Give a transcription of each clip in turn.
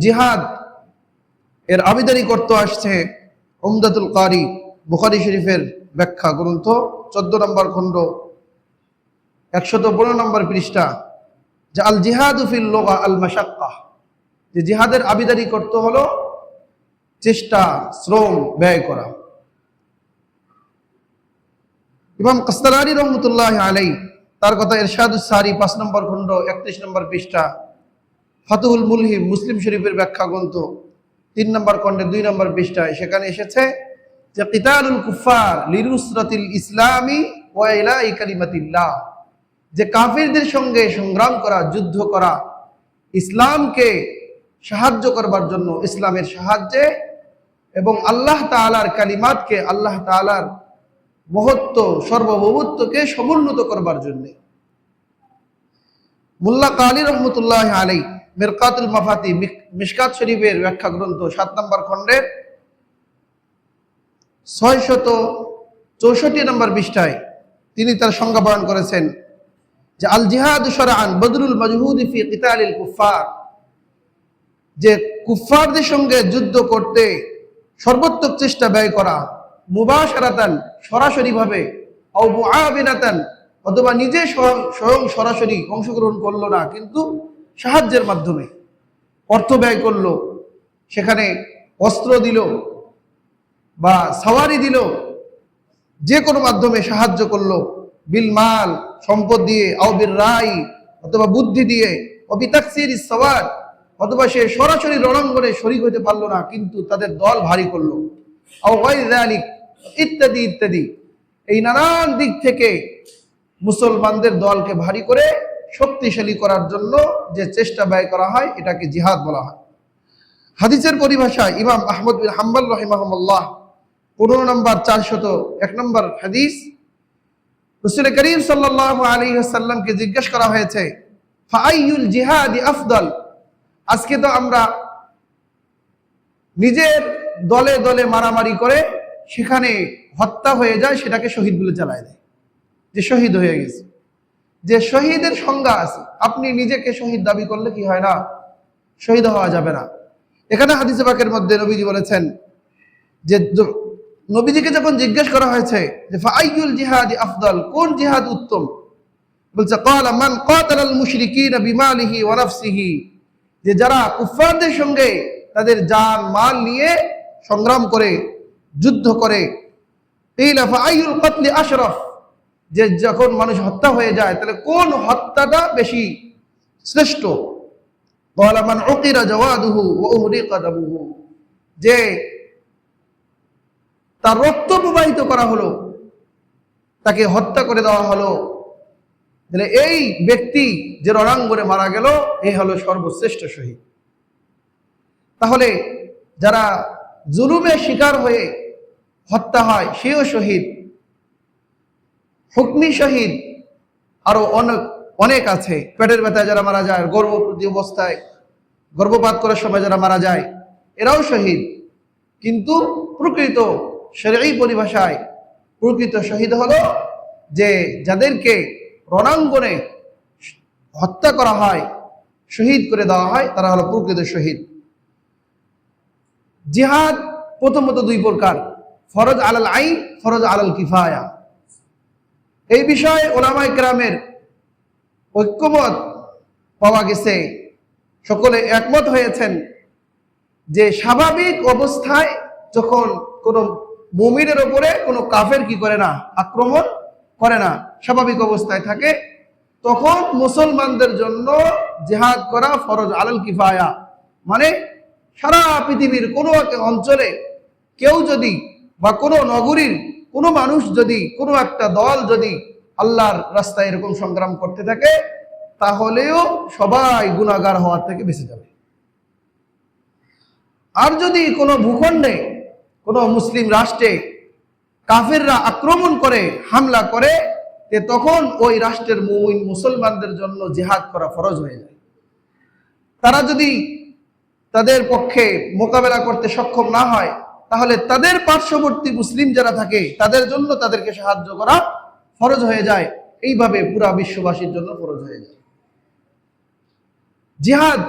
জিহাদ এর আবেদনী করতে আসছে উমদাতুল কারি বুখারী শরীফের ব্যাখ্যা গ্রন্থ 14 নম্বর খণ্ড 115 নম্বর পৃষ্ঠা, যে আল জিহাদু ফিল লুগা আল মাশাক্কা, যে জিহাদের আবেদনী করতে হলো চেষ্টা, শ্রম ব্যয় করা। ইমাম কাসতালানী রহমতুল্লাহ আলাইহি তার কথা ইরশাদুস সারি 5 নম্বর খণ্ড 31 নম্বর পৃষ্ঠা, ফাতুহুল মুলহিম মুসলিম শরীফের ব্যাখ্যা গ্রন্থ 3 নম্বর খণ্ডে 2 নম্বর পৃষ্ঠায় সেখানে এসেছে যে কিতালুল কুফার লিনুসরাতিল ইসলামি ওয়া ইলাই কালিমাতিল্লাহ, যে কাফিরদের সঙ্গে সংগ্রাম করা, যুদ্ধ করা ইসলামকে সাহায্য করবার জন্য, ইসলামের সাহায্যে এবং আল্লাহ তাআলার কালিমাতকে, আল্লাহ তাআলার মহত্ব সর্বভৌমত্বকে সমুন্নত করবার জন্য। মুল্লা কালী রহমতুল্লাহ আলাইহি মিরকাতুল মাফাতি মিশকাত শরীফের ব্যাখ্যা গ্রন্থ 7 নম্বর খণ্ডের 664 নম্বর পৃষ্ঠায় তিনি তার সংজ্ঞা বয়ান করেছেন যে আল জিহাদ শারআন বদরুল মাজহুদ ফি কিতালিল কুফার, যে কুফফারদের সঙ্গে যুদ্ধ করতে সর্বোত্তম চেষ্টা ব্যয় করা, মুবাশারাতান সরাসরিভাবে, আও মুআবিনাতান অথবা নিজে স্বয়ং সরাসরি অংশগ্রহণ করলো না, কিন্তু সাহায্যের মাধ্যমে অর্থ ব্যয় করলো, সেখানে অস্ত্র দিল বা সাওয়ারি দিল, যে কোনো মাধ্যমে সাহায্য করলো, বিল মাল সম্পদ দিয়ে, আও বির রাই অথবা বুদ্ধি দিয়ে, অবি তাকসিরিস সাওয়াদ অথবা সে সরাসরি রণাঙ্গনে শরীক হতে পারলো না কিন্তু তাদের দল ভারী করলো, আও গায়র যালিক ইত্যাদি ইত্যাদি। এই নানান দিক থেকে মুসলমানদের দলকে ভারী করে শক্তিশালী করার জন্য যে চেষ্টা ব্যয় করা হয় এটাকে জিহাদ বলা হয়। হাদিসের পরিভাষায় ইমাম আহমদ বিন হাম্বল রাহিমাহুল্লাহ 15 নম্বর 401 নম্বর হাদিস, রাসূল করিম সাল্লাল্লাহু আলাইহি ওয়াসাল্লামকে জিজ্ঞেস করা হয়েছে ফাআইয়ুল জিহাদি আফদল। আজকে তো আমরা নিজের দলে দলে মারামারি করে সেখানে হত্যা হয়ে যায়, সেটাকে শহীদ বলে চালায় দেয়, যে শহীদ হয়ে গেছে। যে শহীদের সংজ্ঞা আছে, আপনি নিজেকে শহীদ দাবি করলে কি হয় না, শহীদ হওয়া যাবে না। এখানে হাদিসে পাকের মধ্যে নবীজি বলেছেন যে নবীজিকে যখন জিজ্ঞেস করা হয়েছে যে ফাআইয়ুল জিহাদি আফদল, কোন জিহাদ উত্তম, বলছে ক্বালা মান ক্বাতালাল মুশরিকিনা বিমালিহি ওয়া নাফসিহি, যে যারা কুফফারদের সঙ্গে তাদের জান মাল নিয়ে সংগ্রাম করে, যুদ্ধ করে। কিলা ফাআইয়ুল কতলি আশরাফ, যে যখন মানুষ হত্যা হয়ে যায় তাহলে কোন হত্যাটা বেশি শ্রেষ্ঠ, ক্বালা মান উকিরা জাওয়াদুহু ওয়া উহরিকা দামুহু, যে তার রক্ত প্রবাহিত করা হলো, তাকে হত্যা করে দেওয়া হলো, তাহলে এই ব্যক্তি যে রণাঙ্গনে মারা গেল এই হলো সর্বশ্রেষ্ঠ শহীদ। তাহলে যারা জুলুমের শিকার হয়ে হত্যা হয় সেও শহীদ, হুকমি শহীদ আরো অনেক আছে। পেটের ব্যথায় যারা মারা যায়, গর্ভবতী অবস্থায় গর্ভপাত করার সময় যারা মারা যায় এরাও শহীদ। কিন্তু প্রকৃত শরঈ পরিভাষায় প্রকৃত শহীদ হলো যে যাদেরকে রণাঙ্গনে হত্যা করা হয়, শহীদ করে দেওয়া হয়, তারা হলো প্রকৃত শহীদ। জিহাদ প্রথমত 2 প্রকার, ফরজ আলাল আইন, ফরজ আলাল কিফায়া। এই বিষয়ে উলামায়ে কেরামের ঐক্যমত পাওয়া গেছে, সকলে একমত হয়েছেন যে স্বাভাবিক অবস্থায় যখন কোনো মুমিনের উপরে কোনো কাফের কি করে না, আক্রমণ করে না, স্বাভাবিক অবস্থায় থাকে, তখন মুসলমানদের জন্য জিহাদ করা ফরজ আলাল কিফায়া। মানে সারা পৃথিবীর কোনো এক অঞ্চলে কেউ যদি বা কোনো নগরীর কোনো মানুষ যদি, কোনো একটা দল যদি আল্লাহর রাস্তায় এরকম সংগ্রাম করতে থাকে তাহলেও সবাই গুনাহগার হওয়ার থেকে বেঁচে যাবে। আর যদি কোনো ভূখণ্ডে, কোনো মুসলিম রাষ্ট্রে কাফেররা আক্রমণ করে, হামলা করে, তখন ওই রাষ্ট্রের মুমিন মুসলমানদের জন্য জিহাদ করা ফরজ হয়ে যায়। তারা যদি তাদের পক্ষে মোকাবেলা করতে সক্ষম না হয় তাহলে তাদের পার্শ্ববর্তী মুসলিম যারা থাকে তাদের জন্য তাদেরকে সাহায্য করা ফরজ হয়ে যায়। এইভাবে পুরা বিশ্ববাসীর জন্য ফরজ হয়ে যায়। জিহাদ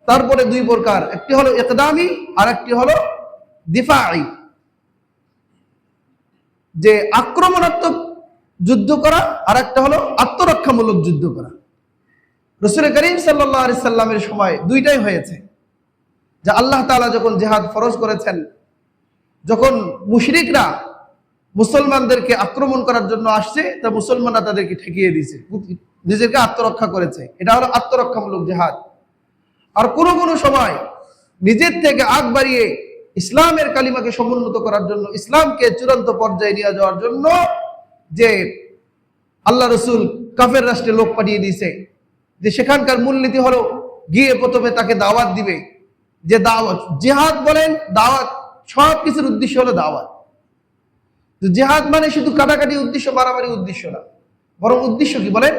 তারপরে দুই প্রকার, একটি হলো ইকদামি আর একটি হলো দিফাই, যে আক্রমণাত্মক যুদ্ধ করা আর একটা হলো আত্মরক্ষামূলক যুদ্ধ করা। রাসূল করিম সাল্লাল্লাহু আলাইহি সাল্লামের সময় দুইটাই হয়েছে, যে আল্লাহ তাআলা যখন জিহাদ ফরজ করেছেন, যখন মুশরিকরা মুসলমানদেরকে আক্রমণ করার জন্য আসছে, তা মুসলমানরা তাদেরকে ঠেকিয়ে দিয়েছে, নিজেকে আত্মরক্ষা করেছে, এটা হলো আত্মরক্ষামূলক জিহাদ। আর কোন কোন সময় নিজের থেকে আগ বাড়িয়ে ইসলামের কালিমাকে সমুন্নত করার জন্য, ইসলামকে চূড়ান্ত পর্যায়ে নিয়ে যাওয়ার জন্য যে আল্লাহ রসুল কাফের রাষ্ট্রে লোক পাঠিয়ে দিয়েছে, যে সেখানকার মূলনীতি হলো গিয়ে প্রথমে তাকে দাওয়াত দিবে, যে দাওয়াত, জিহাদ বলেন দাওয়াত, সব কিছুর উদ্দেশ্য হলো দাওয়াত। জিহাদ মানে শুধু কাটাকাটি উদ্দেশ্য, মারামারি উদ্দেশ্য না, বরং উদ্দেশ্য কি বলেন?